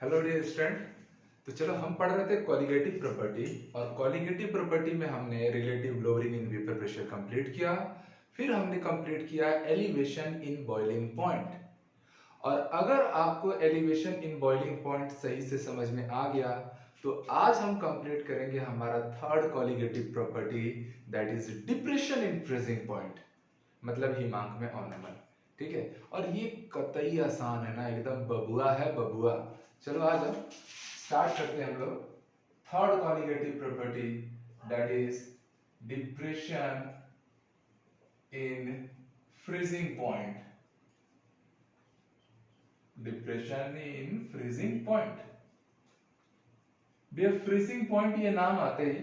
Hello dear student. तो चलो हम पढ़ रहे थे कोलिगेटिव प्रॉपर्टी, और कोलिगेटिव प्रॉपर्टी में हमने relative lowering in vapour pressure complete किया। फिर हमने कंप्लीट किया एलिवेशन इन बॉइलिंग पॉइंट। और अगर आपको एलिवेशन इन बॉइलिंग पॉइंट सही से समझ में आ गया तो आज हम कंप्लीट करेंगे हमारा third colligative property, that is depression in freezing point, मतलब हिमांक में ऑनमल। ठीक है, और ये कतई आसान है ना, एकदम बबुआ है बबुआ। चलो आज हम स्टार्ट करते हैं हम लोग third colligative property, that is depression in freezing point. Depression in freezing point. भैया फ्रीजिंग पॉइंट ये नाम आते ही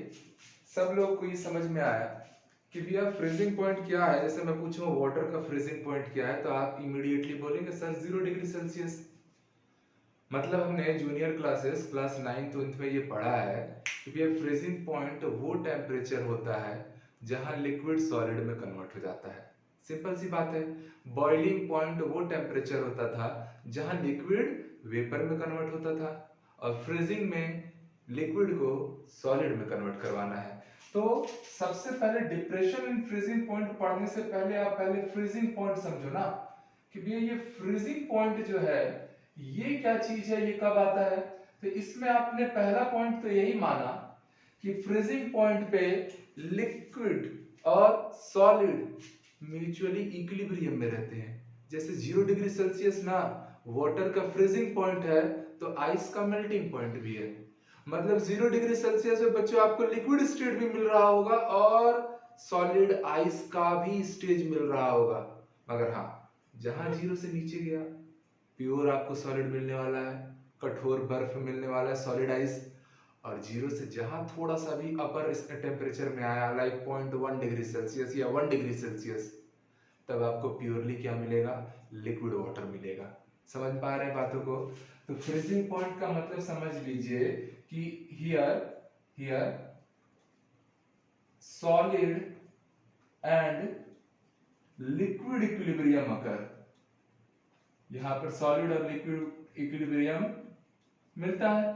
सब लोग को ये समझ में आया कि भैया फ्रीजिंग पॉइंट क्या है। जैसे मैं पूछूं वाटर का फ्रीजिंग पॉइंट क्या है तो आप इमीडिएटली बोलेंगे सर 0 डिग्री सेल्सियस। मतलब हमने जूनियर क्लासेस क्लास 9th में ये पढ़ा है कि भैया फ्रीजिंग पॉइंट वो टेम्परेचर होता है जहां लिक्विड सॉलिड में कन्वर्ट हो जाता है। सिंपल सी बात है। बॉइलिंग पॉइंट वो टेम्परेचर होता था जहां लिक्विड वेपर में कन्वर्ट होता था, और फ्रीजिंग में लिक्विड को सॉलिड में कन्वर्ट करवाना है। तो सबसे पहले डिप्रेशन इन फ्रीजिंग पॉइंट पढ़ने से पहले आप पहले फ्रीजिंग पॉइंट समझो ना, कि भैया ये फ्रीजिंग पॉइंट जो है ये क्या चीज है, ये कब आता है। तो इसमें आपने पहला पॉइंट तो यही माना कि फ्रीजिंग पॉइंट पे लिक्विड और सॉलिड म्यूचुअली इक्विलिब्रियम में रहते हैं। जैसे 0 डिग्री सेल्सियस ना वाटर का फ्रीजिंग पॉइंट है तो आइस का मेल्टिंग पॉइंट भी है। मतलब 0 डिग्री सेल्सियस में बच्चों आपको लिक्विड स्टेट भी मिल रहा होगा और सॉलिड आइस का भी स्टेज मिल रहा होगा। मगर हाँ, जहां 0 से नीचे गया प्योर आपको सॉलिड मिलने वाला है, कठोर बर्फ मिलने वाला है सॉलिड आइस। और 0 से जहां थोड़ा सा भी अपर टेम्परेचर में आया लाइक 0.1 डिग्री सेल्सियस या 1 डिग्री सेल्सियस, तब आपको प्योरली क्या मिलेगा, लिक्विड वाटर मिलेगा। समझ पा रहे हैं बातों को। तो फ्रीजिंग पॉइंट का मतलब समझ लीजिए कि here here solid and liquid equilibrium occur. यहां पर सॉलिड और लिक्विड इक्विलिब्रियम मिलता है।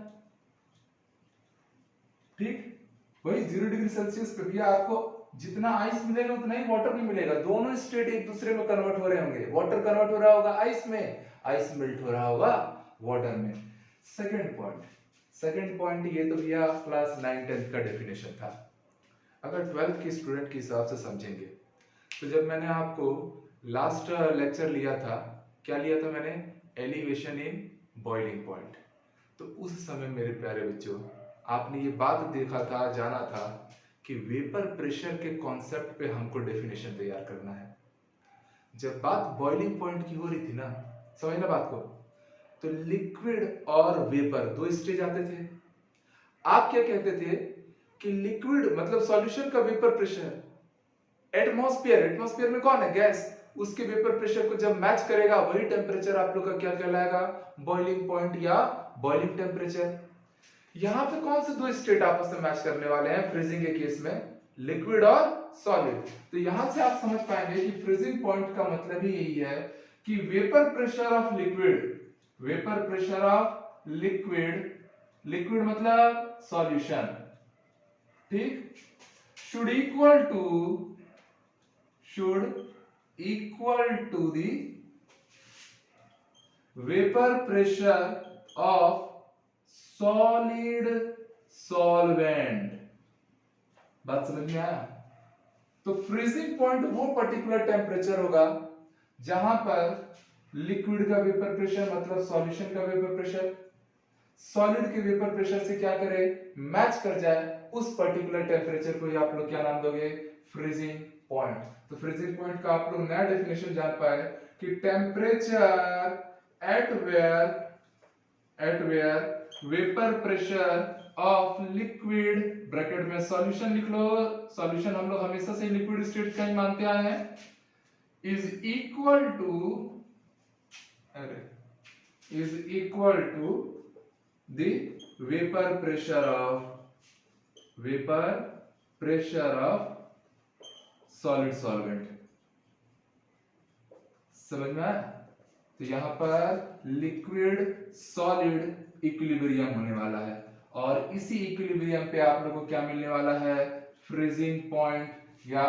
ठीक, वही 0 डिग्री सेल्सियस पे भी आपको जितना आइस मिलेगा उतना ही वाटर भी मिलेगा। दोनों स्टेट एक दूसरे में कन्वर्ट हो रहे होंगे। वाटर कन्वर्ट हो रहा होगा आइस में, आइस मेल्ट हो रहा होगा वाटर में। सेकंड पॉइंट ये तो भैया क्लास 9th का डेफिनेशन था। अगर 12th के स्टूडेंट के हिसाब से समझेंगे तो जब मैंने आपको लास्ट लेक्चर लिया था, क्या लिया था मैंने, एलिवेशन इन बॉइलिंग पॉइंट। तो उस समय मेरे प्यारे बच्चों आपने ये बात देखा था, जाना था कि वेपर प्रेशर के कॉन्सेप्ट पे हमको डेफिनेशन तैयार करना है। जब बात बॉइलिंग पॉइंट की हो रही थी ना, समझना बात को, तो लिक्विड और वेपर दो स्टेज आते थे। आप क्या कहते थे कि लिक्विड मतलब सॉल्यूशन का वेपर प्रेशर, एटमॉस्फेयर में कौन है, गैस, उसके वेपर प्रेशर को जब मैच करेगा वही टेम्परेचर आप लोग का क्या कहलाएगा, बॉइलिंग पॉइंट या बॉइलिंग टेम्परेचर। यहां पे कौन से दो स्टेट आपस में मैच करने वाले हैं फ्रीजिंग के केस में, लिक्विड और सॉलिड। तो यहां से आप समझ पाएंगे कि फ्रीजिंग पॉइंट का मतलब ही यही है कि vapour pressure of liquid, vapour pressure of liquid, liquid मतलब सॉल्यूशन, ठीक, should equal to the vapour pressure of solid solvent. बात समझ में आया। तो फ्रीजिंग पॉइंट वो पर्टिकुलर टेम्परेचर होगा जहां पर लिक्विड का वेपर प्रेशर मतलब सॉल्यूशन का वेपर प्रेशर सॉलिड के वेपर प्रेशर से क्या करे, मैच कर जाए। उस पर्टिकुलर टेम्परेचर को ही आप लोग क्या नाम दोगे, फ्रीजिंग पॉइंट। तो फ्रीजिंग पॉइंट का आप लोग नया डेफिनेशन जान पाए कि temperature at where vapour pressure of liquid, bracket में सॉल्यूशन लिख लो, सॉल्यूशन हम लोग हमेशा से लिक्विड स्टेट का ही मानते आए हैं, is equal to the vapour pressure of solid solvent. समझ में आया। तो यहाँ पर लिक्विड सॉलिड इक्विलिब्रियम होने वाला है और इसी इक्विलिब्रियम पे आप लोगों को क्या मिलने वाला है, फ्रीजिंग पॉइंट या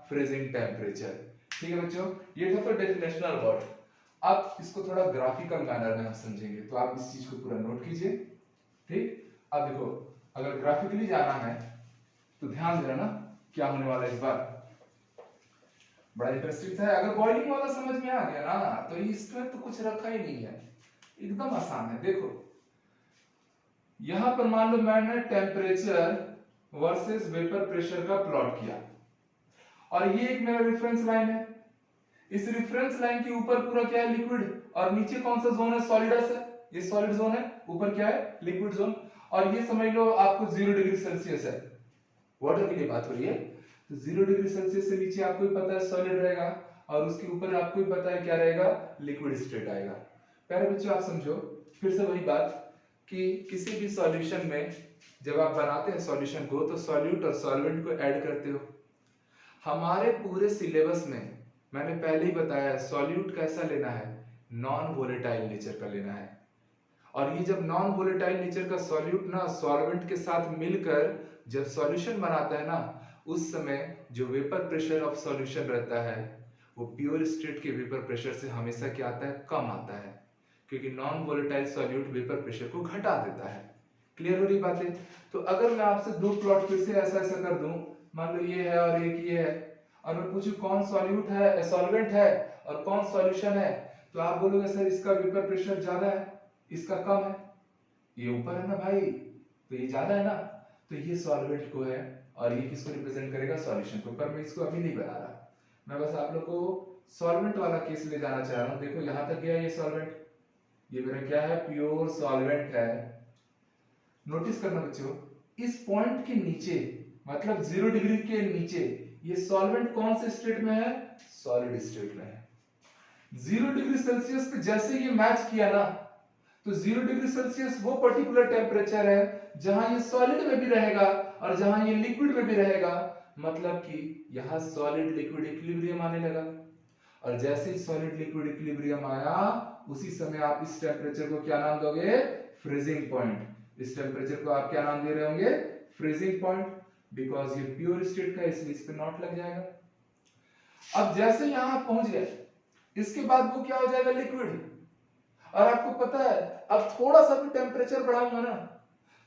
फ्रीजिंग टेम्परेचर। ठीक है बच्चों, ये था तो डेफिनेशनल वर्ड। अब इसको थोड़ा ग्राफिकल मैनर में हम समझेंगे, तो आप इस चीज को पूरा नोट कीजिए। ठीक, अब देखो अगर ग्राफिकली जाना है तो ध्यान देना ना क्या होने वाला है इस बार, बड़ा इंटरेस्टिंग है। अगर बॉइलिंग वाला समझ में आ गया ना तो इसमें तो कुछ रखा ही नहीं है, एकदम आसान है। देखो यहां पर मान लो मैंने टेम्परेचर वर्सेस वेपर प्रेशर का प्लॉट किया और ये एक मेरा रेफरेंस लाइन है। इस रेफरेंस लाइन के ऊपर पूरा क्या है, लिक्विड, और नीचे कौन सा जोन है, सॉलिडस है। ये सॉलिड जोन है, ऊपर क्या है, लिक्विड जोन। और ये समझ लो आपको 0 डिग्री सेल्सियस है, वाटर के लिए बात हो रही है। तो 0 डिग्री सेल्सियस से नीचे आपको ही पता है सॉलिड रहेगा और उसके ऊपर आपको ही पता है क्या रहेगा, लिक्विड स्टेट आएगा। प्यारे बच्चों आप समझो फिर से वही बात कि किसी भी सॉल्यूशन में जब आप बनाते हैं सॉल्यूशन को तो सॉल्यूट और सॉल्वेंट को ऐड करते हो। हमारे पूरे सिलेबस में मैंने पहले ही बताया सॉल्यूट कैसा लेना है, नॉन वोलेटाइल नेचर का लेना है। और ये जब नॉन वोलेटाइल नेचर का सॉल्यूट ना सॉल्वेंट के साथ मिलकर जब सॉल्यूशन बनाता है ना, उस समय जो वेपर प्रेशर ऑफ सॉल्यूशन रहता है वो प्योर स्टेट के वेपर प्रेशर से हमेशा क्या आता है, कम आता है, क्योंकि non volatile solute vapour pressure को घटा देता है। क्लियर हो रही बातें? तो अगर मैं आपसे दो प्लॉट फिर से ऐसा ऐसा कर दूं, मान लो ये है और एक ये है, और मैं पूछूं कौन सॉल्यूट है, सॉल्वेंट है और कौन सॉल्यूशन है, तो आप बोलोगे सर इसका वेपर प्रेशर ज्यादा है, इसका कम है। ये ऊपर है ना भाई, तो ये ज्यादा है ना, तो ये सॉल्वेंट को है और ये किसको रिप्रेजेंट करेगा, सॉल्यूशन को। पर मैं इसको अभी नहीं बना रहा, मैं बस आप लोग को सॉल्वेंट वाला केस ले जाना चाह रहा हूं। देखो यहां तक गया ये सॉल्वेंट, ये मेरा क्या है, प्योर सॉल्वेंट है। नोटिस करना बच्चों, इस पॉइंट के नीचे मतलब 0 डिग्री के नीचे ये सॉल्वेंट कौन से स्टेट में है, सॉलिड स्टेट में है। 0 डिग्री सेल्सियस पे जैसे ये मैच किया ना, तो 0 डिग्री सेल्सियस वो पर्टिकुलर टेम्परेचर है जहां ये सॉलिड में भी रहेगा और जहां ये लिक्विड में भी रहेगा। मतलब कि यहां सॉलिड लिक्विड इक्विलिब्रियम आने लगा, और जैसे ही सॉलिड लिक्विड इक्विलिब्रियम आया उसी समय आप इस टेम्परेचर को क्या नाम दोगे, फ्रीजिंग पॉइंट। इस टेम्परेचर को आप क्या नाम दे रहे होंगे, फ्रीजिंग पॉइंट, बिकॉज ये प्योर स्टेट का इसलिए इस पे नॉट लग जाएगा। अब जैसे यहां पहुंच गए इसके बाद वो क्या हो जाएगा, लिक्विड। और आपको पता है अब थोड़ा सा भी टेम्परेचर बढ़ाऊंगा ना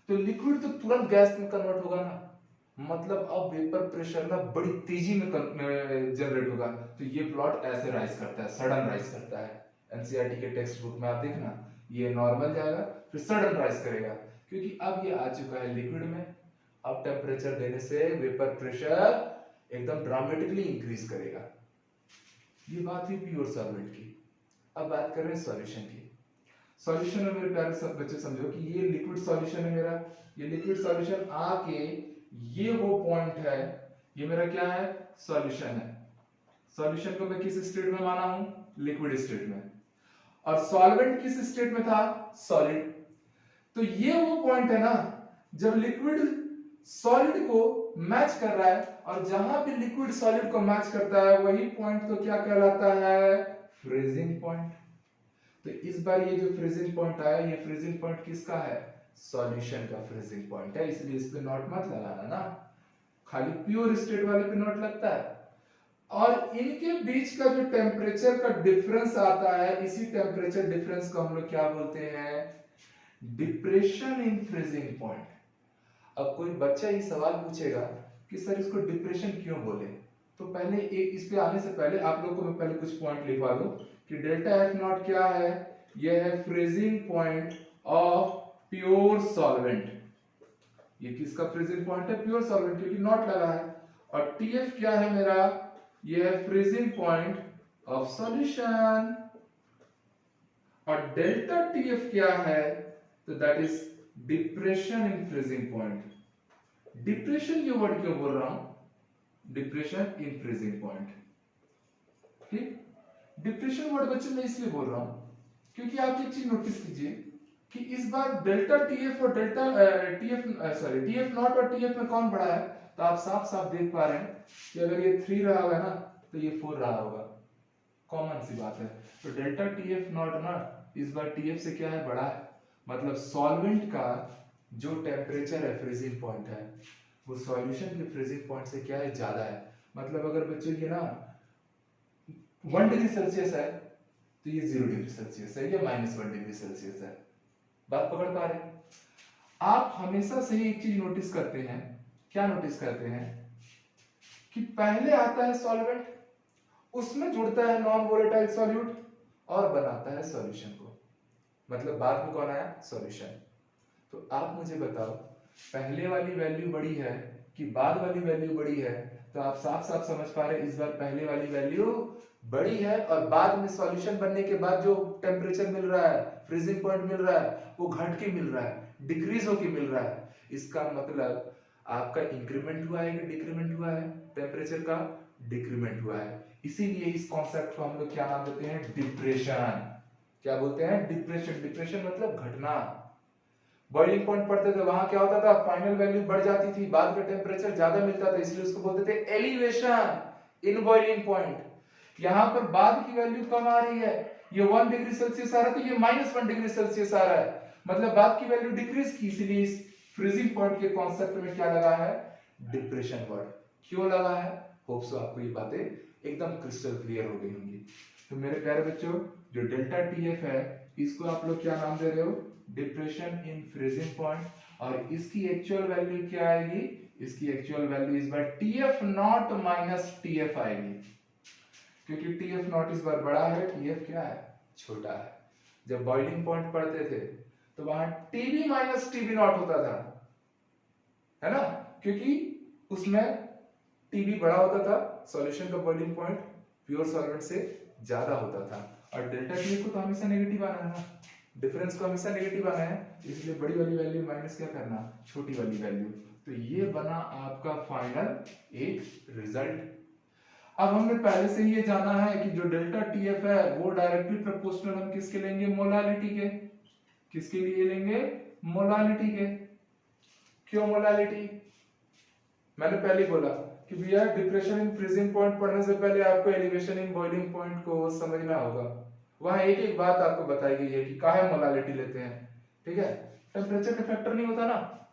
तो लिक्विड तो तुरंत गैस में कन्वर्ट होगा ना, मतलब अब वेपर प्रेशर ना बड़ी तेजी में जनरेट होगा। तो ये प्लॉट ऐसे राइज करता है, सडन राइज करता है। एनसीईआरटी के टेक्स्ट बुक में आप देखना, ये नॉर्मल जाएगा फिर सडन राइज करेगा, क्योंकि अब ये आ चुका है लिक्विड में। अब टेम्परेचर देने से वेपर प्रेशर एकदम ड्रामेटिकली इंक्रीज करेगा। ये बात हुई प्योर सॉल्वेंट की। अब बात कर रहे हैं सॉल्यूशन की। सॉल्यूशन में मेरे प्यारे सब बच्चे समझो कि ये लिक्विड सॉल्यूशन है मेरा, ये लिक्विड सॉल्यूशन आके ये वो पॉइंट है, ये मेरा क्या है, सॉल्यूशन है। सॉल्यूशन को मैं किस स्टेट में माना हूं, लिक्विड स्टेट में, और सॉल्वेंट किस स्टेट में था, सॉलिड। तो ये वो पॉइंट है ना जब लिक्विड सॉलिड को मैच कर रहा है, और जहां भी लिक्विड सॉलिड को मैच करता है वही पॉइंट तो क्या कहलाता है, फ्रीजिंग पॉइंट। तो इस बार ये जो फ्रीजिंग पॉइंट आया, ये फ्रीजिंग पॉइंट किसका है, सॉल्यूशन का फ्रीजिंग पॉइंट है, इसलिए इस पे नॉट मत लगाना ना, खाली प्योर स्टेट वाले पे नॉट लगता है। और इनके बीच का जो टेम्परेचर का डिफरेंस आता है, इसी टेम्परेचर डिफरेंस को हम लोग क्या बोलते हैं, डिप्रेशन इन फ्रीजिंग पॉइंट। अब कोई बच्चा ये सवाल पूछेगा कि सर इसको डिप्रेशन क्यों बोले, तो पहले एक इस पे आने से पहले आप लोग को मैं पहले कुछ पॉइंट लिखवा दूं कि डेल्टा एफ नॉट क्या है, यह है freezing point of pure solvent. ये किसका फ्रीजिंग पॉइंट है, प्योर सॉल्वेंट, क्योंकि नॉट लगा है। और टीएफ क्या है मेरा, यह है फ्रीजिंग पॉइंट ऑफ सॉल्यूशन। और डेल्टा टीएफ क्या है, तो that is depression in freezing point. Depression ये वर्ड क्यों बोल रहा हूं, डिप्रेशन इन फ्रीजिंग पॉइंट। ठीक, डिप्रेशन वर्ड बच्चों मैं इसलिए बोल रहा हूं क्योंकि आप एक चीज नोटिस कीजिए कि इस बार डेल्टा टीएफ और डेल्टा टीएफ नॉट और टीएफ में कौन बड़ा है, तो आप साफ साफ देख पा रहे हैं कि अगर ये 3 रहा होगा ना तो ये 4 रहा होगा। कॉमन सी बात है। तो डेल्टा टी एफ नॉट ना इस बार टी एफ से क्या है, बड़ा है, मतलब सॉल्वेंट का जो टेम्परेचर है फ्रीजिंग पॉइंट है वो सॉल्यूशन के फ्रीजिंग पॉइंट से क्या है, ज्यादा है। मतलब अगर बच्चों ये ना 1 डिग्री सेल्सियस है तो ये 0 डिग्री सेल्सियस है, या -1 डिग्री सेल्सियस है। बात पकड़ पा रहे? आप हमेशा से ही एक चीज नोटिस करते हैं, क्या नोटिस करते हैं कि पहले आता है सॉल्वेंट, उसमें जुड़ता है नॉन वोलेटाइल सॉल्यूट और बनाता है सॉल्यूशन को, मतलब बाद में कौन आया, सॉल्यूशन। तो आप मुझे बताओ पहले वाली वैल्यू बड़ी है कि बाद वाली वैल्यू बड़ी है? तो आप साफ साफ समझ पा रहे हैं इस बार पहले वाली वैल्यू बड़ी है और बाद में सॉल्यूशन बनने के बाद जो टेम्परेचर मिल रहा है, फ्रीजिंग पॉइंट मिल रहा है, वो घट के मिल रहा है, डिक्रीज होके मिल रहा है। इसका मतलब आपका इंक्रीमेंट हुआ है कि डिक्रीमेंट हुआ है, टेम्परेचर का डिक्रीमेंट हुआ है। इसीलिए इस कॉन्सेप्ट को हम लोग क्या नाम देते हैं, डिप्रेशन। क्या बोलते हैं, डिप्रेशन। डिप्रेशन मतलब घटना। बॉइलिंग पॉइंट पढ़ते थे वहां क्या होता था, फाइनल वैल्यू बढ़ जाती थी, बाद में टेम्परेचर ज्यादा मिलता था, इसलिए उसको बोलते थे एलिवेशन इन बॉइलिंग पॉइंट। यहां पर बाद की वैल्यू कम आ रही है, ये 1 डिग्री सेल्सियस आ रहा है तो ये -1 डिग्री सेल्सियस आ रहा है, मतलब बाद की वैल्यू डिक्रीज की, इसलिए इस फ्रीजिंग पॉइंट के कॉन्सेप्ट में क्या लगा है, डिप्रेशन वर्ड। क्यों लगा है, होप सो आपको ये बातें एकदम क्रिस्टल क्लियर हो गई होंगी। तो मेरे प्यारे बच्चों जो डेल्टा टीएफ है इसको आप लोग क्या नाम दे रहे हो, डिप्रेशन इन फ्रीजिंग पॉइंट। और इसकी एक्चुअल वैल्यू क्या आएगी, इसकी एक्चुअल वैल्यू इस बार टीएफ नॉट माइनस टीएफ आएगी, क्योंकि टीएफ नॉट इस बार बड़ा है, टीएफ क्या है, छोटा है। जब बॉइलिंग पॉइंट पढ़ते थे तो वहां टीबी माइनस टीबी नॉट होता था, है ना, क्योंकि उसमें टीबी बड़ा होता था, सॉल्यूशन का बॉइलिंग पॉइंट प्योर सॉल्वेंट से ज्यादा होता था। और डेल्टा टी को तो हमेशा नेगेटिव आना है ना, डिफरेंस को हमेशा नेगेटिव आना है, इसलिए बड़ी वाली वैल्यू माइनस क्या करना, छोटी वाली वैल्यू। तो ये बना आपका फाइनल एक रिजल्ट। अब हमने पहले से ही ये जाना है कि जो डेल्टा टीएफ है वो डायरेक्टली प्रोपोर्शनल हम किसके लेंगे, मोलालिटी के। किसके लिए लेंगे, मोलालिटी के। क्यों मोलालिटी, मैंने पहले ही बोला कि भैया डिप्रेशन इन फ्रीजिंग पॉइंट पढ़ने से पहले आपको एलिवेशन इन बॉइलिंग पॉइंट को समझना होगा। वहां एक एक बात आपको बताई गई है कि काहे मोलालिटी लेते हैं, ठीक है, टेम्परेचर का फैक्टर नहीं होता ना।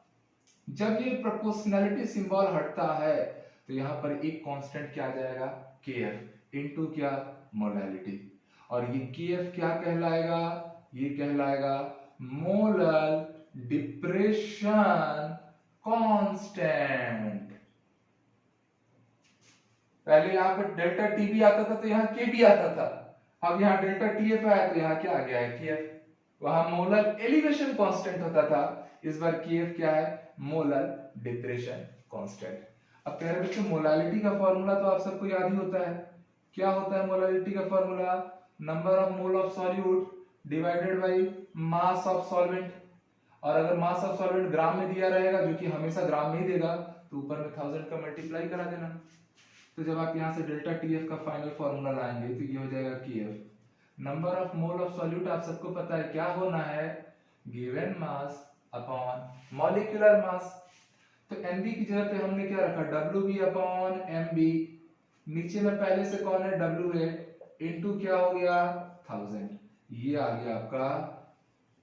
जब ये प्रोपोर्शनैलिटी सिंबल हटता है तो यहाँ पर एक कांस्टेंट क्या आ जाएगा, केएफ इनटू क्या, मोलालिटी। और ये केएफ क्या कहलाएगा, ये कहलाएगा मोलर डिप्रेशन कांस्टेंट। पहले यहाँ पर डेल्टा टी भी आता था तो यहाँ के भी आता था, अब यहाँ डेल्टा टीएफ आया तो यहाँ क्या आ गया है, केएफ। वहां मोलर एलिवेशन कांस्टेंट होता था, इस बार केएफ क्या है, मोलर डिप्रेशन कांस्टेंट। अब प्यारे बच्चों मोलालिटी का फॉर्मूला तो आप सबको याद ही होता है। क्या होता है मोलालिटी का formula, number of mole of solute divided by mass of solvent. और अगर मास ऑफ सॉल्वेंट ग्राम में दिया रहेगा, जो कि हमेशा ग्राम में ही देगा, तो ऊपर में 1000 का मल्टीप्लाई करा देना। तो जब आप यहाँ से डेल्टा टीएफ का फाइनल फॉर्मूला लाएंगे तो ये हो जाएगा KF, number of mole of solute आप सबको पता है क्या होना है, given mass upon molecular mass. तो Mb की जगह पे हमने क्या रखा, Wb अपॉन Mb। नीचे में पहले से कौन है, Wa इनटू क्या हो गया, 1000। ये आ गया आपका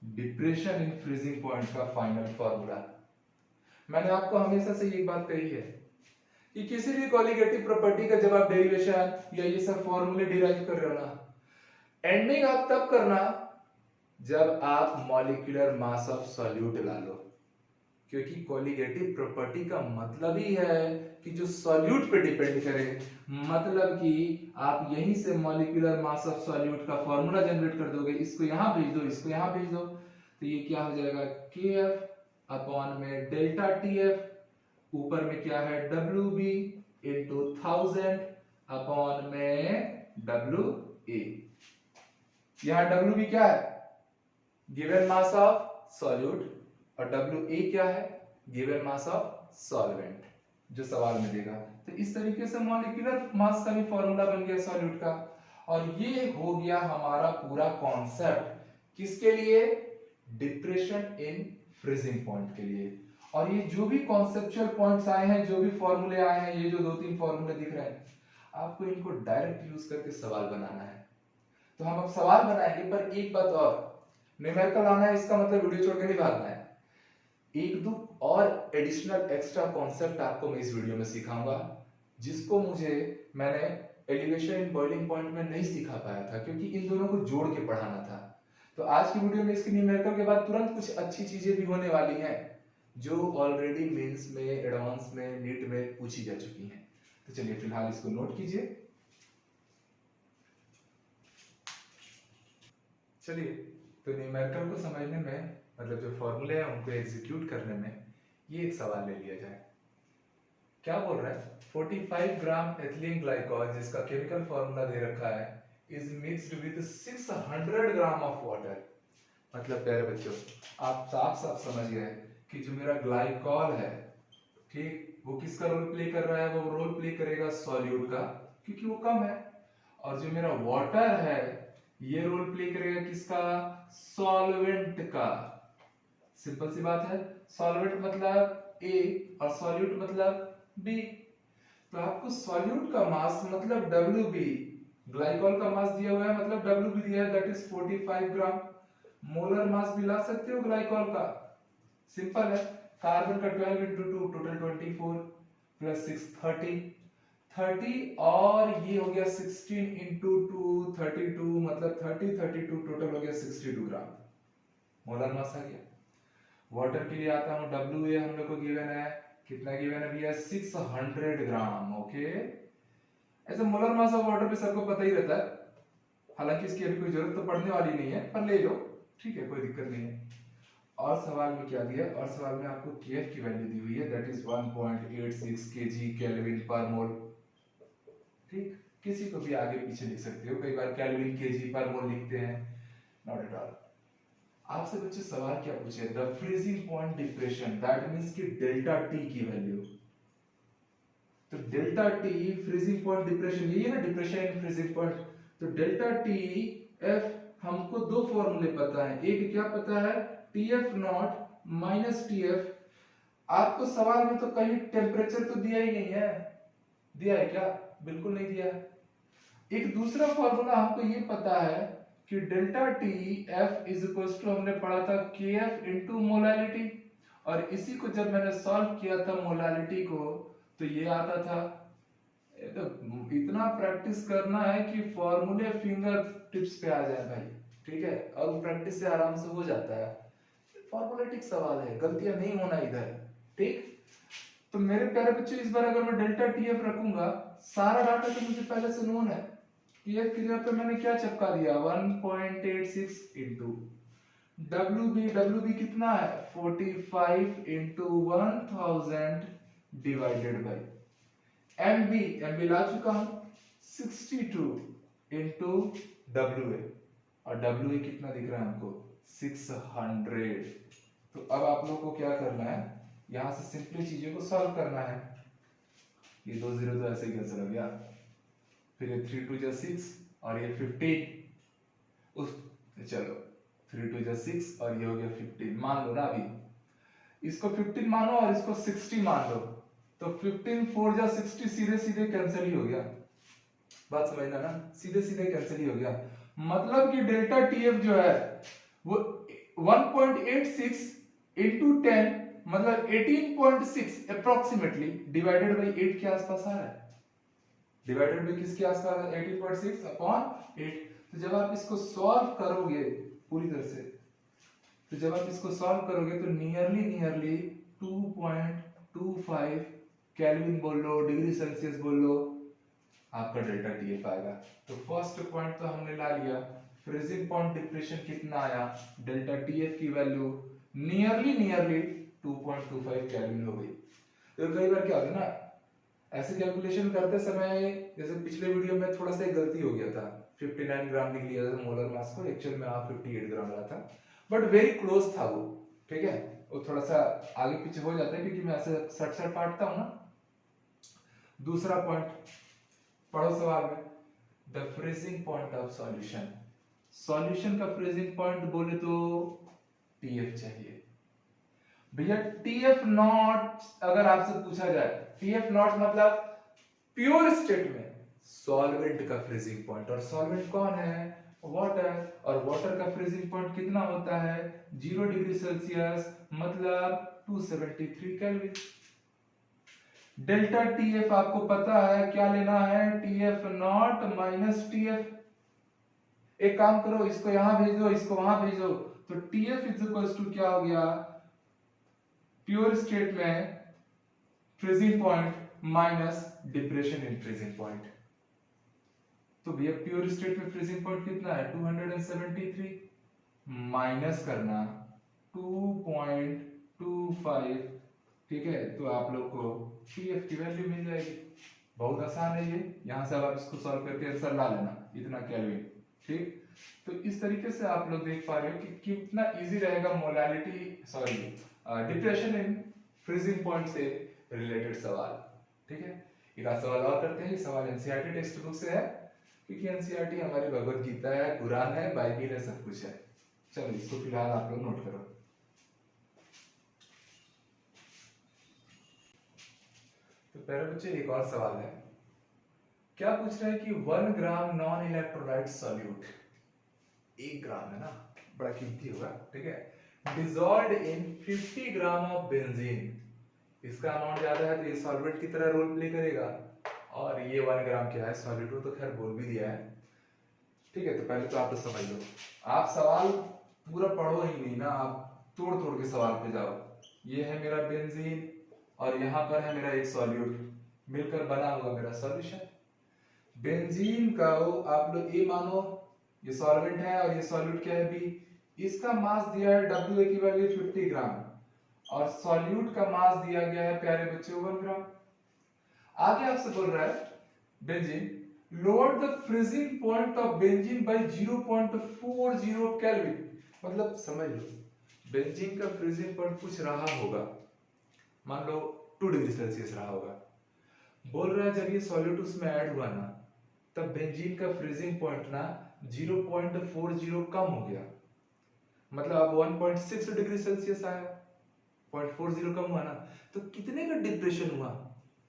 डिप्रेशन इन फ्रीजिंग पॉइंट का फाइनल फॉर्मूला। मैंने आपको हमेशा से ये बात कही है कि किसी भी कॉलिगेटिव प्रॉपर्टी का जब आप डेरिवेशन या ये सब फॉर्मूले डिराइव कर रहे हो ना, एंडिंग आप तब करना जब आप मॉलिक्यूलर मास ऑफ सॉल्यूट ला लो, क्योंकि कॉलिगेटिव प्रॉपर्टी का मतलब ही है कि जो सॉल्यूट पे डिपेंड करे, मतलब कि आप यहीं से मॉलिक्यूलर मास ऑफ सॉल्यूट का फॉर्मूला जनरेट कर दोगे, इसको यहां भेज दो, इसको यहां भेज दो, तो ये क्या हो जाएगा, केएफ अपॉन में डेल्टा टीएफ, ऊपर में क्या है Wb इनटू 1000 अपॉन में Wa। यहां Wb क्या है, गिवन मास ऑफ सॉल्यूट, और Wa क्या है, गिवन मास ऑफ सॉल्वेंट, जो सवाल में देगा। तो इस तरीके से मॉलिक्यूलर मास का भी फॉर्मूला बन गया सॉल्यूट का। और ये हो गया हमारा पूरा कॉन्सेप्ट किसके लिए, डिप्रेशन इन फ्रीजिंग पॉइंट के लिए। और ये जो भी कॉन्सेप्चुअल पॉइंट्स आए हैं, जो भी फॉर्मूले आए हैं, ये जो 2-3 फॉर्मूले दिख रहे हैं, आपको इनको डायरेक्ट यूज करके सवाल बनाना है। तो हम अब सवाल बनाएंगे, पर एक बात और, न्यूमेरिकल आना है इसका मतलब वीडियो छोड़ के नहीं भागना है। एक दो और एडिशनल एक्स्ट्रा कॉन्सेप्ट आपको मैं इस वीडियो में सिखाऊंगा, जिसको मैंने एलिवेशन इन बॉइलिंग पॉइंट में नहीं सिखा पाया था, क्योंकि इन दोनों को जोड़ के पढ़ाना था। तो आज की वीडियो में इसके न्यूमेरिकल के बाद तुरंत कुछ अच्छी चीजें भी होने वाली हैं, जो ऑलरेडी मेंस में, एडवांस में, नीट में पूछी जा चुकी हैं। तो चलिए फिलहाल इसको नोट कीजिए। चलिए, तो न्यूमेरिकल को समझने में, मतलब जो फॉर्मूले हैं उनको एग्जीक्यूट करने में, ये एक सवाल ले लिया जाए। क्या बोल रहा है? 45 ग्राम एथिलीन ग्लाइकॉल, जिसका केमिकल फॉर्मूला दे रखा है, is mixed with 600 gram of water. मतलब प्यारे बच्चों, आप साफ साफ समझ गए कि जो मेरा ग्लाइकॉल है, ठीक, वो किसका रोल प्ले कर रहा है? वो रोल प्ले करेगा सॉल्यूट का, क्योंकि वो कम है। और जो मेरा वाटर है, ये रोल प्ले करेगा किसका? सॉल्वेंट का। सिंपल सी बात है, सॉल्वेंट मतलब ए और सॉल्यूट मतलब बी। तो आपको सॉल्यूट का मास मतलब Wb, ग्लाइकॉल का मास दिया हुआ है मतलब Wb दिया है, that is 45 gram. Molar mass भी ला सकते हो ग्लाइकॉल का, सिंपल है। कार्बन का 12 इंटू 2 टोटल 24 प्लस 6 30 और ये हो गया 16 इंटू 2 32, मतलब 32 टोटल हो गया 62 ग्राम मोलर मास आ गया। वाटर के लिए आता हूं, WA हम लोग को गिवन है, कितना गिवन है भैया? 600 ग्राम। ओके, ऐसे मोलर मास ऑफ वाटर पे सबको पता ही रहता है, हालांकि इसकी अभी कोई जरूरत तो पड़ने वाली नहीं है, पर ले लो, ठीक है, कोई दिक्कत नहीं है। और सवाल में क्या दिया? और सवाल में आपको Kf की वैल्यू दी हुई है, दैट इज 1.86 kg केल्विन पर मोल। ठीक, किसी को भी आगे पीछे लिख सकते हो, कई बार केल्विन kg पर मोल लिखते हैं, नॉट एट ऑल। आपसे बच्चे सवाल क्या पूछे? The freezing point depression, that means कि डेल्टा टी की वैल्यू। तो delta T freezing point depression, यही है ना, डिप्रेशन इन फ्रीजिंग पॉइंट। तो डेल्टा टी एफ, हमको दो फॉर्मूले पता है, एक क्या पता है? TF not minus TF. आपको सवाल में तो कहीं टेम्परेचर तो दिया ही नहीं है, दिया है क्या? बिल्कुल नहीं दिया। एक दूसरा फॉर्मूला हमको ये पता है कि delta T F is equal to, हमने पढ़ा था के एफ इंटू मोलालिटी, और इसी को जब मैंने सॉल्व किया था मोलालिटी को, तो ये आता था। तो इतना प्रैक्टिस करना है कि फॉर्मूले फिंगर टिप्स पे आ जाए भाई, ठीक है, और प्रैक्टिस से आराम से हो जाता है। फॉर्मूलेटिक सवाल है, गलतियां नहीं होना इधर, ठीक। तो मेरे प्यारे बच्चों, इस बार अगर मैं डेल्टा टीएफ रखूंगा, सारा डाटा तो मुझे पहले से नोन है। टीएफ की जगह पे मैंने क्या चिपका दिया? 1.86 इंटू WB कितना है? 45 इंटू 1000 डिवाइडेड बाई MB ला चुका हूं 62 इंटू WA, और WA कितना दिख रहा है हमको? 600। तो अब आप लोग को क्या करना है? यहां से सिंपली चीजों को सॉल्व करना है। ये 2 0 तो ऐसे ही कैंसिल हो गया, फिर ये 3 2 जा 6 और ये 15, उस चलो 3 2 जा 6 और ये हो गया 15, मान लो ना, अभी इसको 15 मानो और इसको 60 मान लो, तो 15 4 जा 60 सीधे सीधे कैंसिल ही हो गया। बात समझना ना, सीधे सीधे कैंसिल ही हो गया। मतलब कि डेल्टा टीएफ जो है वो 1.86 इंटू 10 मतलब 18.6 अप्रोक्सीमेटली डिवाइडेड बाई 8 के आसपास आ रहा है। डिवाइडेड बाई किसके आसपास है? 18.6 अपॉन 8। तो जब आप इसको सॉल्व करोगे पूरी तरह से, तो जब आप इसको सॉल्व करोगे तो नियरली 2.25 केल्विन बोल लो, डिग्री सेल्सियस बोल लो, आपका डेल्टा टीएफ आएगा। तो फर्स्ट पॉइंट तो हमने ला लिया। फ्रीजिंग पॉइंट डिप्रेशन कितना आया? डेल्टा टीएफ की वैल्यू नियरली 2.25 केल्विन हो गई। तो कई बार क्या होता है ना, ऐसे कैलकुलेशन करते समय, जैसे पिछले वीडियो में थोड़ा सा एक गलती हो गया था, 59 ग्राम लिख लिया था मोलर मास को, एक्चुअल में 58 ग्राम रहा था, बट वेरी क्लोज था वो, ठीक है। वो थोड़ा सा आगे पीछे हो जाता है क्योंकि मैं ऐसे सट काटता हूं ना। दूसरा पॉइंट पढ़ो सवाल में, the freezing point of solution. Solution का फ्रीजिंग पॉइंट बोले तो टीएफ चाहिए भैया। टीएफ नॉट अगर आपसे पूछा जाए, टीएफ नॉट मतलब प्योर स्टेट में, सॉल्वेंट का फ्रीजिंग पॉइंट, और सॉल्वेंट कौन है? वाटर, और वाटर का फ्रीजिंग पॉइंट कितना होता है? 0 डिग्री सेल्सियस, मतलब 273 केल्विन। डेल्टा टीएफ आपको पता है क्या लेना है? TF not minus TF. एक काम करो, इसको यहां भेज दो, इसको वहां भेज दो, तो टीएफ इज इक्वल्स टू क्या हो गया? प्योर स्टेट में freezing point minus depression in freezing point. तो भैया प्योर स्टेट में फ्रीजिंग पॉइंट कितना है? 273 माइनस करना 2.25, ठीक है, तो आप लोग को टीएफ की वैल्यू मिल जाएगी। बहुत आसान है ये, यहां से अब आप इसको सॉल्व करके आंसर ला लेना, इतना केल्विन। ठीक, तो इस तरीके से आप लोग देख पा रहे हो कि कितना इजी रहेगा molality sorry depression in freezing point से रिलेटेड सवाल। ठीक है, एक आध सवाल और करते हैं। ये सवाल एनसीईआरटी टेक्स्ट बुक से है, क्योंकि एनसीईआरटी हमारी भगवत गीता है, कुरान है, बाइबिल है, सब कुछ है। चलो इसको फिलहाल आप लोग नोट करो। तो पहले बच्चे एक और सवाल है, क्या पूछ रहे हैं कि 1 ग्राम नॉन इलेक्ट्रोलाइट सॉल्यूट, 1 ग्राम है ना, बड़ा कीमती होगा, ठीक है, dissolved in 50 gram of benzene. इसका अमाउंट ज्यादा है तो ये सॉल्वेंट की तरह रोल प्ले करेगा, और ये 1 ग्राम क्या है? सॉल्यूट। वो तो खैर बोल भी दिया है। ठीक है, तो पहले तो आप तो समझ लो, आप सवाल पूरा पढ़ो ही नहीं ना, आप तोड़ तोड़ के सवाल पे जाओ। ये है मेरा बेंजीन, और यहाँ पर है मेरा एक सॉल्यूट, मिलकर बना हुआ मेरा सॉल्यूशन। बेंजीन का आप लोग ए मानो, ये सॉल्वेंट है, और ये सॉल्यूट क्या है? बी। इसका मास दिया है डब्ल्यू की वैल्यू 50 ग्राम, और सॉल्यूट का मास दिया गया है प्यारे बच्चे 1 ग्राम। आगे आपसे बोल रहा है benzene, lower the freezing point of benzene by 0.40 kelvin. मतलब समझ लो, बेंजीन का फ्रीजिंग पॉइंट कुछ रहा होगा, मान लो 2 डिग्री सेल्सियस रहा होगा। बोल रहा है जब ये सॉल्यूट उसमें ऐड हुआ ना, तब बेंजीन का फ्रीजिंग पॉइंट ना 0.40 कम हो गया, मतलब अब 1.6 डिग्री सेल्सियस आया, 0.40 कम हुआ ना, तो कितने का डिप्रेशन हुआ?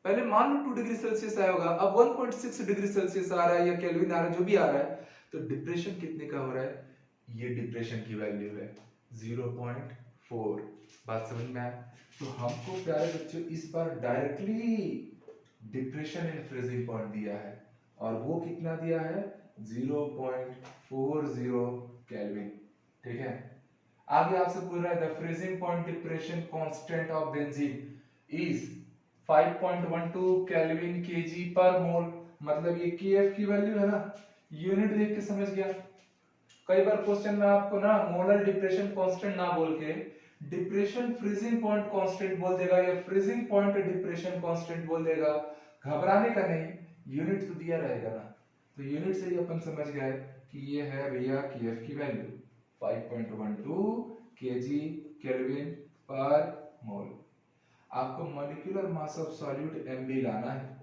पहले मान लो 2 डिग्री सेल्सियस आया होगा, अब 1.6 डिग्री सेल्सियस आ रहा है, या केल्विन आ रहा है, जो भी आ रहा है, तो डिप्रेशन कितने का हो रहा है? ये डिप्रेशन की वैल्यू है 0.4। बात समझ में आया? तो हमको प्यारे बच्चों इस बार directly depression in freezing point दिया है, और वो कितना दिया है? 0.40 केल्विन। ठीक है, आगे आपसे पूछ रहा है the freezing point depression constant of benzene is 5.12 kelvin KG पर मोल। मतलब ये केएफ की वैल्यू है ना, यूनिट देख के समझ गया। कई बार क्वेश्चन में आपको ना मोलर डिप्रेशन कांस्टेंट ना बोल के डिप्रेशन फ्रीजिंग पॉइंट कांस्टेंट बोल देगा, या फ्रीजिंग पॉइंट डिप्रेशन कांस्टेंट बोल देगा। घबराने का नहीं, यूनिट तो दिया रहेगा ना, तो यूनिट से ही अपन समझ गए कि ये है भैया केएफ की वैल्यू 5.12 केजी केल्विन पर मोल। आपको molecular mass of solute MB लाना है।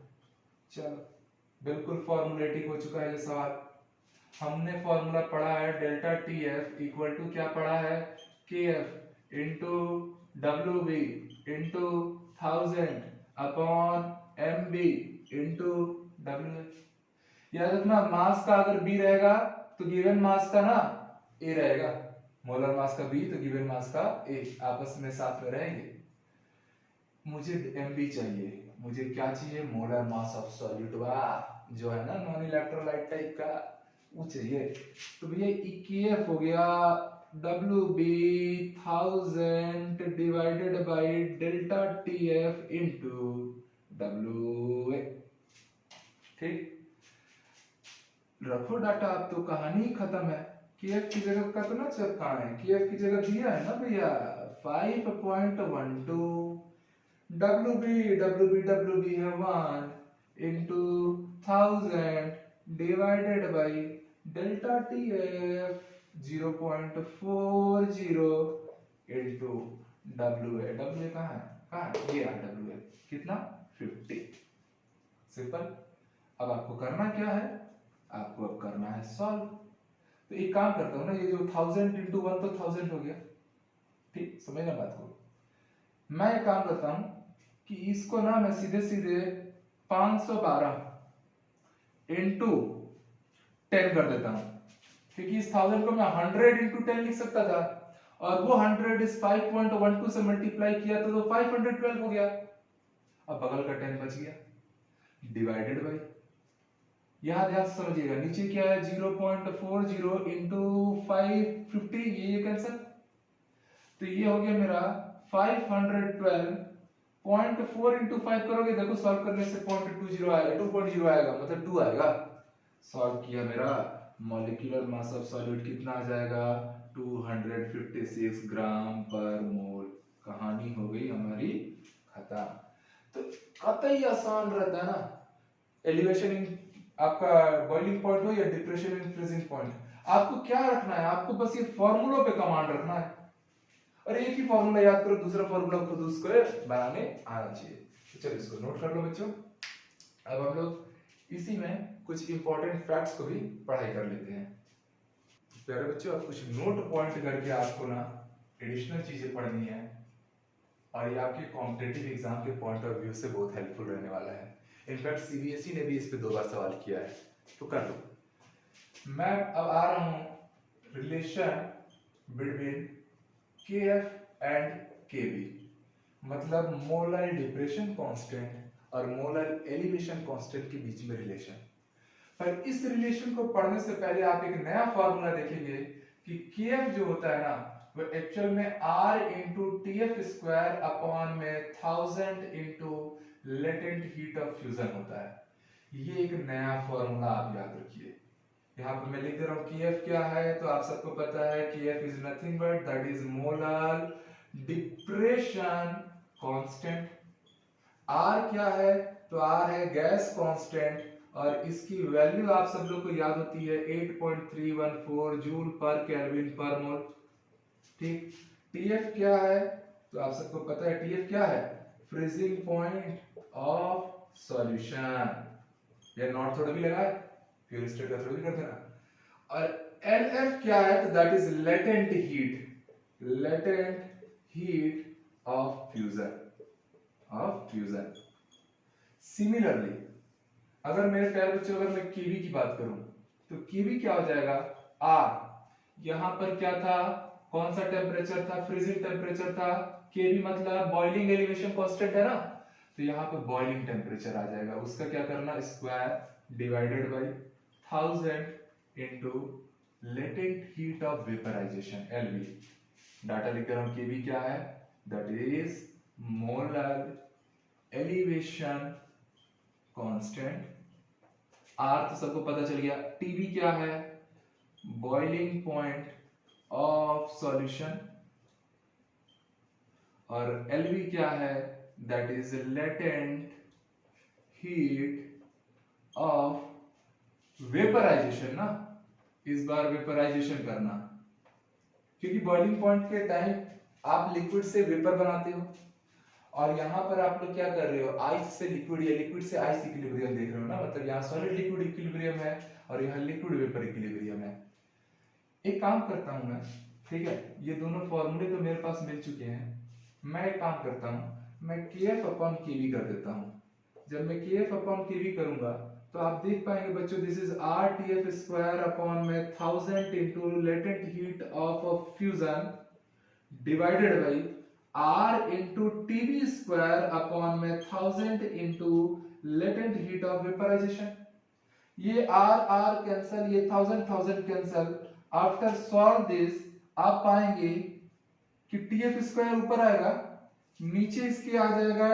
चलो बिल्कुल फॉर्मूलेटिक हो चुका है ये सवाल। हमने फॉर्मूला पढ़ा है delta T F equal to क्या पढ़ा है? K F into W B into 1000 upon M B into W F. याद रखना, मास का अगर बी रहेगा तो गिवन मास का ना ए रहेगा, मोलर मास का बी तो गिवन मास का ए, आपस में साथ में रहेंगे। मुझे एमबी चाहिए, मुझे क्या चाहिए? मोलर मास ऑफ सॉल्यूट, वाह, जो है ना नॉन इलेक्ट्रोलाइट टाइप का, वो चाहिए। तो भैया ईकेएफ हो गया W B 1000 divided by delta TF into W A. ठीक, रखो डाटा, अब तो कहानी ही खत्म है। केएफ की जगह का तो ना चल कहाँ है, केएफ की जगह दिया है ना भैया 5.12, डब्ल्यू बी है 1 into 1000 divided by delta T F 0.40 into W A कहाँ है? कहाँ है? ये डब्ल्यू ए कितना? 50। सिंपल। अब आपको करना क्या है? आपको अब करना है सॉल्व। तो एक काम करता हूँ ना, ये जो 1000 इंटू 1 तो 1000 हो गया, ठीक, समझना बात को। मैं एक काम करता हूँ कि इसको ना मैं सीधे सीधे 512 इंटू 10 कर देता हूं, क्योंकि इस 1000 को मैं 100 इंटू 10 लिख सकता था, और वो 100 इस 5.12 से मल्टीप्लाई किया तो 512 हो गया। अब बगल का 10 बच गया, डिवाइडेड बाई, यहां ध्यान से समझिएगा, नीचे क्या है 0.40 इंटू 550, ये कैंसिल, तो ये हो गया मेरा 512.4 इंटू 5 करोगे, देखो सॉल्व करने से 0.20 आएगा, 2.0 आएगा, मतलब 2 आएगा। सॉल्व किया, मेरा मॉलिक्यूलर मास ऑफ सॉलिड कितना आ जाएगा 256 ग्राम पर मोल। कहानी हो गई हमारी खत्म। तो कतई आसान रहता है ना, एलिवेशन इन आपका बॉइलिंग पॉइंट हो या डिप्रेशन इन फ्रीजिंग पॉइंट, आपको क्या रखना है, आपको बस ये फॉर्मूलों पे कमांड रखना है, और एक ही फॉर्मूला याद करो, दूसरा फॉर्मूला खुद उसको बनाने आना चाहिए। तो चलो इसको नोट कर लो बच्चों। अब हम लोग इसी में कुछ इंपॉर्टेंट फैक्ट्स को भी पढ़ाई कर लेते हैं। प्यारे बच्चों, अब कुछ नोट पॉइंट करके आपको ना एडिशनल चीजें पढ़नी है, और ये आपके कॉम्पिटिटिव एग्जाम के पॉइंट ऑफ व्यू से बहुत हेल्पफुल रहने वाला है। इनफैक्ट सीबीएसई ने भी इस पे 2 बार सवाल किया है, तो कर लो। मैं अब आ रहा हूं relation between KF and KB, मतलब मोलर डिप्रेशन कांस्टेंट और मोलर एलिवेशन कांस्टेंट के बीच में रिलेशन। पर इस रिलेशन को पढ़ने से पहले आप एक नया फॉर्मूला देखेंगे कि KF जो होता है ना, वो एक्चुअल में R into TF square upon में 1000 into latent heat of fusion होता है। ये एक नया फॉर्मूला आप याद रखिए। यहाँ पे मैं लिख दे रहा हूँ KF क्या है, तो आप सबको पता है KF is nothing but that is molar depression constant. R क्या है, तो R है गैस कांस्टेंट, और इसकी वैल्यू आप सब लोग को याद होती है 8.314 जूल पर केल्विन पर मोल। ठीक, TF क्या है, तो आप सबको पता है TF क्या है, फ्रीजिंग पॉइंट ऑफ सॉल्यूशन। ये नॉट थोड़ा भी लगा है, प्योर स्टेट का थोड़ा भी कर देना। और LF क्या है, तो that is latent heat of fusion. Similarly अगर मेरे प्यारे बच्चों, अगर मैं केवी की बात करूं, तो केवी क्या हो जाएगा, R, यहां पर क्या था, कौन सा टेम्परेचर था, फ्रीजिंग टेम्परेचर था, केवी मतलब बॉइलिंग एलिवेशन कांस्टेंट है ना, तो यहाँ पे बॉइलिंग टेम्परेचर आ जाएगा, उसका क्या करना, square divided by 1000 into latent heat of vaporisation LV। Data लिख रहा हूं, केवी क्या है, that is molar elevation constant. R तो सबको पता चल गया। TB क्या है, बॉइलिंग पॉइंट ऑफ सॉल्यूशन, और LV क्या है, that is latent heat of vaporisation ना, इस बार वेपराइजेशन करना, क्योंकि बॉइलिंग पॉइंट के टाइम आप लिक्विड से वेपर बनाते हो, और यहां पर आप लोग क्या कर रहे हो, आइस से लिक्विड या लिक्विड से आइस इक्विलिब्रियम देख रहे हो ना, मतलब यहाँ सॉलिड लिक्विड इक्विलिब्रियम है और यहाँ लिक्विड वेपर इक्विलिब्रियम है। एक काम करता हूं मैं, ठीक है, ये दोनों फॉर्मूले तो मेरे पास मिल चुके हैं, मैं एक काम करता हूं, मैं KF अपॉन KV कर देता हूं। जब मैं KF अपॉन KV करूंगा तो आप देख पाएंगे बच्चों, this is RTF square upon में 1000 into latent heat of fusion divided by R into TB square upon में 1000 into latent heat of vaporisation. ये R कैंसल, ये 1000 कैंसल। आफ्टर सॉल्व दिस आप पाएंगे कि TF स्क्वायर ऊपर आएगा, नीचे इसके आ जाएगा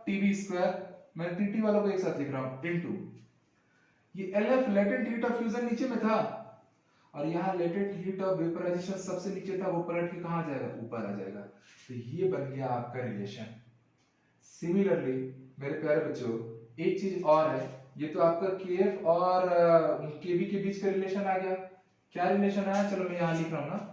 TB स्क्वायर, मैं TT वालों को एक साथ लिख रहा हूं, इंटू ये LF latent heat of fusion नीचे में था, और यहाँ लेटेंट हीट ऑफ वेपराइजेशन सबसे नीचे था, वो पलट के कहां जाएगा, ऊपर आ जाएगा। तो ये बन गया आपका रिलेशन। सिमिलरली मेरे प्यारे बच्चों, एक चीज और है, ये तो आपका KF और KB के बीच का रिलेशन आ गया। क्या रिलेशन आया, चलो मैं यहाँ लिख रहा हूँ ना,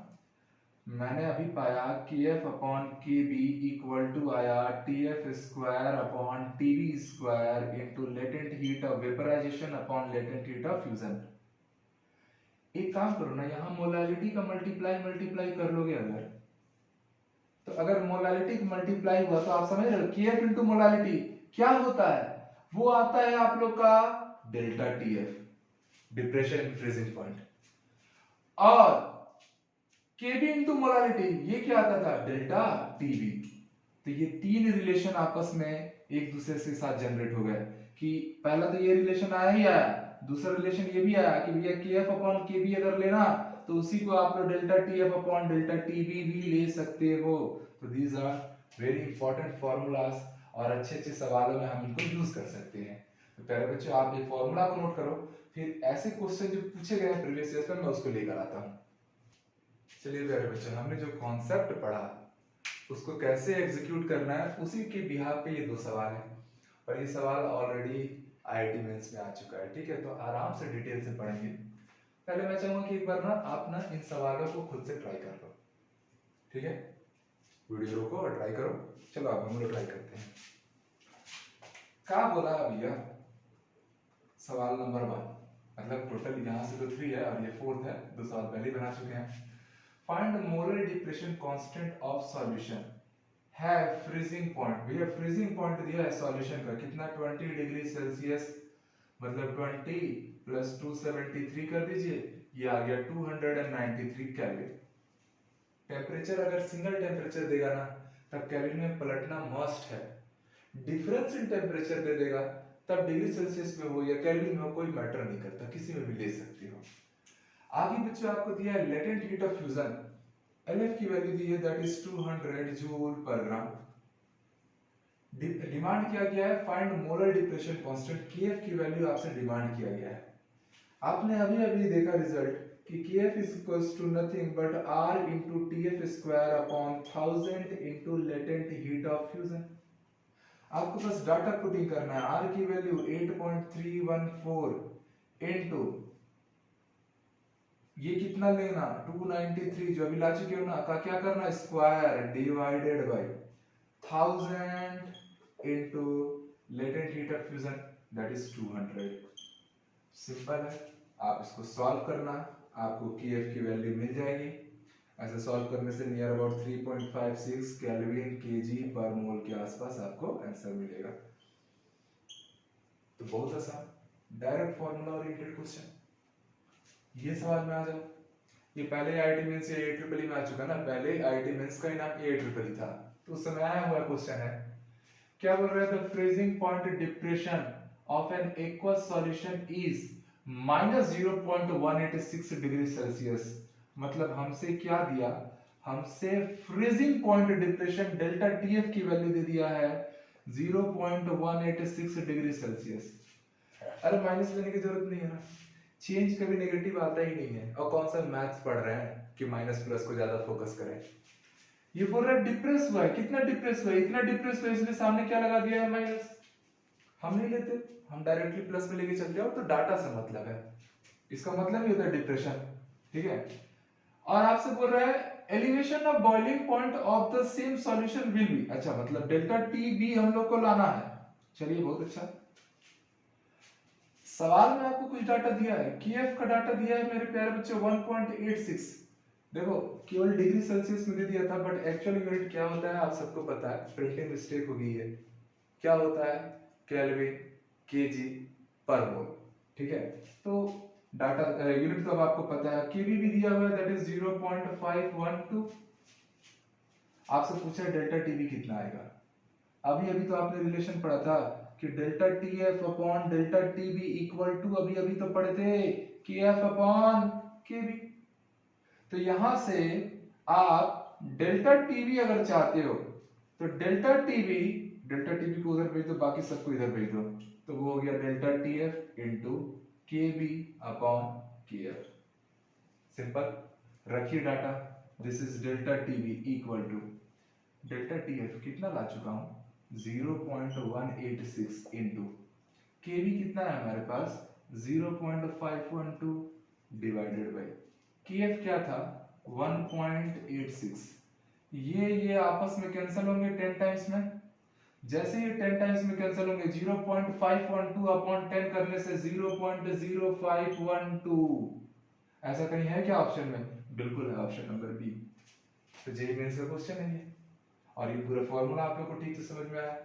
मैंने अभी पाया KF upon KB equal to आया TF square upon TB square into latent heat of vaporisation upon latent heat of fusion. एक काम करो ना, यहाँ मोलालिटी का मल्टीप्लाई कर लोगे अगर, तो अगर मोलालिटी मल्टीप्लाई हुआ तो आप समझ रहे हो, KF इंटू मोलालिटी क्या होता है, वो आता है आप लोग का delta TF। Depression in freezing point. और केबी इंटू मोलारिटी, ये क्या आता था, डेल्टा टीबी। तो ये तीन रिलेशन आपस में एक दूसरे के साथ जनरेट हो गए कि पहला तो ये रिलेशन आया ही आया, दूसरा रिलेशन ये भी आया कि भैया के एफ अपॉन के बी अगर लेना तो उसी को आप लोग delta T F upon delta T B भी ले सकते हो। तो these are very important formulas और अच्छे अच्छे सवालों में हम इनको यूज कर सकते हैं। तो प्यारे बच्चों, आप ये फॉर्मूला को नोट करो, फिर ऐसे क्वेश्चन जो पूछे गए हैं प्रीवियस ईयर में मैं उसको लेकर आता हूँ। चलिए प्यारे बच्चों, हमने जो कॉन्सेप्ट पढ़ा उसको कैसे एग्जीक्यूट करना है उसी के बिहाफ पे ये दो सवाल हैं, और ये सवाल ऑलरेडी आईआईटी मेंस में आ चुका है। ठीक है, तो आराम से डिटेल से पढ़ेंगे। पहले मैं चाहूंगा कि एक बार ना आप ना इन सवालों को खुद से ट्राई कर लो। ठीक है, वीडियो रोको और ट्राई करो। चलो अब हम लोग ट्राई करते हैं। क्या बोला भैया, सवाल नंबर 1, मतलब टोटल यहाँ से तो 3 है और ये 4th है, दो सवाल पहले ही बना चुके हैं। Find molar depression constant of solution है फ्रीजिंग पॉइंट। भैया फ्रीजिंग पॉइंट दिया है सॉल्यूशन का कितना, 20 डिग्री सेल्सियस, मतलब 20 प्लस 273 कर दीजिए, ये आ गया 293 केल्विन। टेम्परेचर अगर सिंगल टेम्परेचर देगा ना तब केल्विन में पलटना मस्ट है। डिफरेंस इन टेम्परेचर दे देगा तब डिग्री सेल्सियस में हो या केल्विन में हो कोई मैटर नहीं करता, किसी में भी ले सकते हो। आगे बच्चों आपको दिया है latent heat of fusion, LF की वैल्यू दी है दैट इज 200 जूल पर ग्राम। डिमांड किया गया है find molar depression constant, KF की वैल्यू आपसे डिमांड किया गया है। आपने अभी अभी देखा रिजल्ट कि KF is equals to nothing but R into TF square upon 1000 into latent heat of fusion। आपको बस डाटा पुटिंग करना है। R की वैल्यू 8.314 into ये कितना लेना 293 जो अभी ला चुके हो ना, का क्या करना, square divided by 1000 into latent heat of fusion that is 200। Simple है, आप इसको सॉल्व करना, आपको KF की वैल्यू मिल जाएगी। ऐसे सॉल्व करने से नियर अबाउट 3.56 केल्विन केजी पर मोल के आसपास आपको आंसर मिलेगा। तो बहुत आसान, डायरेक्ट फॉर्मूला ओरिएंटेड क्वेश्चन। ये सवाल में आ जाओ, ये पहले आईआईटी मेंस या AEEE में आ चुका ना, पहले आईआईटी मेंस का ही नाम AEEE था, तो उस समय आया हुआ क्वेश्चन है। क्या बोल रहा है, the freezing point depression of an aqueous solution is -0.186 degree Celsius. मतलब हमसे क्या दिया, हमसे freezing point depression delta TF की वैल्यू दे दिया है 0.186 डिग्री सेल्सियस। अरे माइनस लेने की जरूरत नहीं है ना, चेंज कभी नेगेटिव आता ही नहीं है। और कौन सा मैथ्स पढ़ रहे हैं कि माइनस प्लस को ज्यादा फोकस करें। ये बोल रहा है डिप्रेस हुआ है, कितना डिप्रेस हुआ है, इतना डिप्रेस हुआ है, इसलिए सामने क्या लगा दिया है माइनस। हम नहीं लेते, हम डायरेक्टली प्लस में लेके चलते हो, तो डाटा से मतलब है, इसका मतलब ही होता है डिप्रेशन। ठीक है, और आपसे बोल रहा है elevation of boiling point of the same solution will be, अच्छा मतलब डेल्टा टी बी हम लोग को लाना है। चलिए बहुत अच्छा, सवाल में आपको कुछ डाटा दिया है, KF का डाटा दिया है मेरे प्यारे बच्चों 1.86। देखो केवल डिग्री सेल्सियस में दे दिया था, बट एक्चुअल यूनिट क्या होता है आप सबको पता है, प्रिंटिंग मिस्टेक हो गई है। क्या होता है, केल्विन केजी पर मोल। ठीक है, तो डाटा यूनिट तो अब आपको पता है। केबी भी दिया हुआ है दैट इज 0.512। आपसे पूछा है डेल्टा टीबी कितना आएगा। अभी अभी तो आपने रिलेशन पढ़ा था कि delta TF upon delta TB equal to, अभी अभी तो पढ़े थे KF अपॉन KB। तो यहां से आप डेल्टा TB अगर चाहते हो तो डेल्टा TB को उधर भेज दो, बाकी सबको इधर भेज दो, तो वो हो गया delta TF into KB upon KF। Simple, रखिए data, this is delta TB equal to delta TF कितना ला चुका हूं 0.186 इंटू केबी कितना है हमारे पास 0.512 डिवाइडेड बाय केएफ क्या था 1.86। ये आपस में कैंसिल होंगे 10 टाइम्स में, जैसे ये 10 टाइम्स में कैंसिल होंगे 0.512 अपॉन 10 करने से 0.0512। ऐसा कहीं है क्या ऑप्शन में? बिल्कुल है, ऑप्शन नंबर बी। तो जेईई मेंस का क्वेश्चन है ये, और ये पूरा फॉर्मूला आप लोग को ठीक से समझ में आया।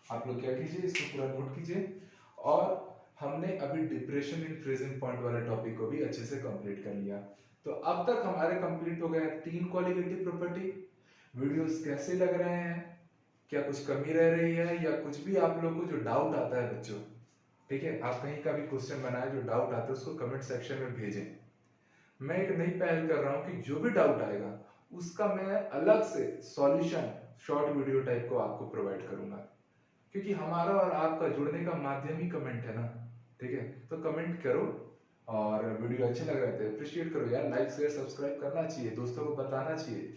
आप लोग क्या कीजिए, इसको पूरा नोट कीजिए और हमने अभी डिप्रेशन इन फ्रीजिंग पॉइंट वाले टॉपिक को भी अच्छे से कंप्लीट कर लिया। तो अब तक हमारे कंप्लीट हो गए 3 क्वालिटेटिव प्रॉपर्टी। वीडियोस कैसे लग रहे हैं, क्या कुछ कमी रह रही है, या कुछ भी आप लोग को जो डाउट आता है बच्चों, ठीक है, आप कहीं का भी क्वेश्चन बनाए जो डाउट आता है उसको कमेंट सेक्शन में भेजें। मैं एक नई पहल कर रहा हूँ कि जो भी डाउट आएगा उसका मैं अलग से सॉल्यूशन शॉर्ट वीडियो टाइप को आपको प्रोवाइड करूंगा, क्योंकि हमारा और आपका जुड़ने का माध्यम ही कमेंट है ना, ठीक है। तो कमेंट करो, और वीडियो अच्छे लग रहे थे अप्रिशिएट करो यार, लाइक शेयर सब्सक्राइब करना चाहिए, दोस्तों को बताना चाहिए,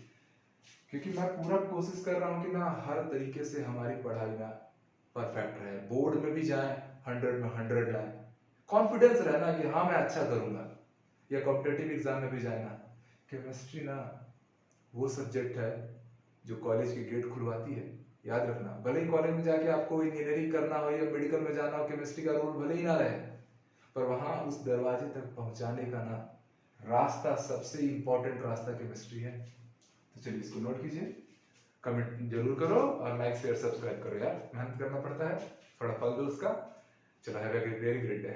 क्योंकि मैं पूरा कोशिश कर रहा हूँ कि ना हर तरीके से हमारी पढ़ाई ना परफेक्ट रहे, बोर्ड में भी जाए 100 में 100 लाए, कॉन्फिडेंस रहना कि हाँ मैं अच्छा करूंगा, या कॉम्पिटेटिव एग्जाम में भी जाए ना। केमिस्ट्री ना वो सब्जेक्ट है जो कॉलेज की गेट खुलवाती है, याद रखना। भले ही कॉलेज में जाके आपको इंजीनियरिंग करना हो या मेडिकल में जाना हो, केमिस्ट्री का रोल भले ही ना रहे, पर वहां उस दरवाजे तक पहुंचाने का ना रास्ता, सबसे इंपॉर्टेंट रास्ता केमिस्ट्री है। तो चलिए इसको नोट कीजिए, कमेंट जरूर करो और लाइक शेयर सब्सक्राइब करो यार, मेहनत करना पड़ता है, थोड़ा फल दो उसका। चलो have a very great day.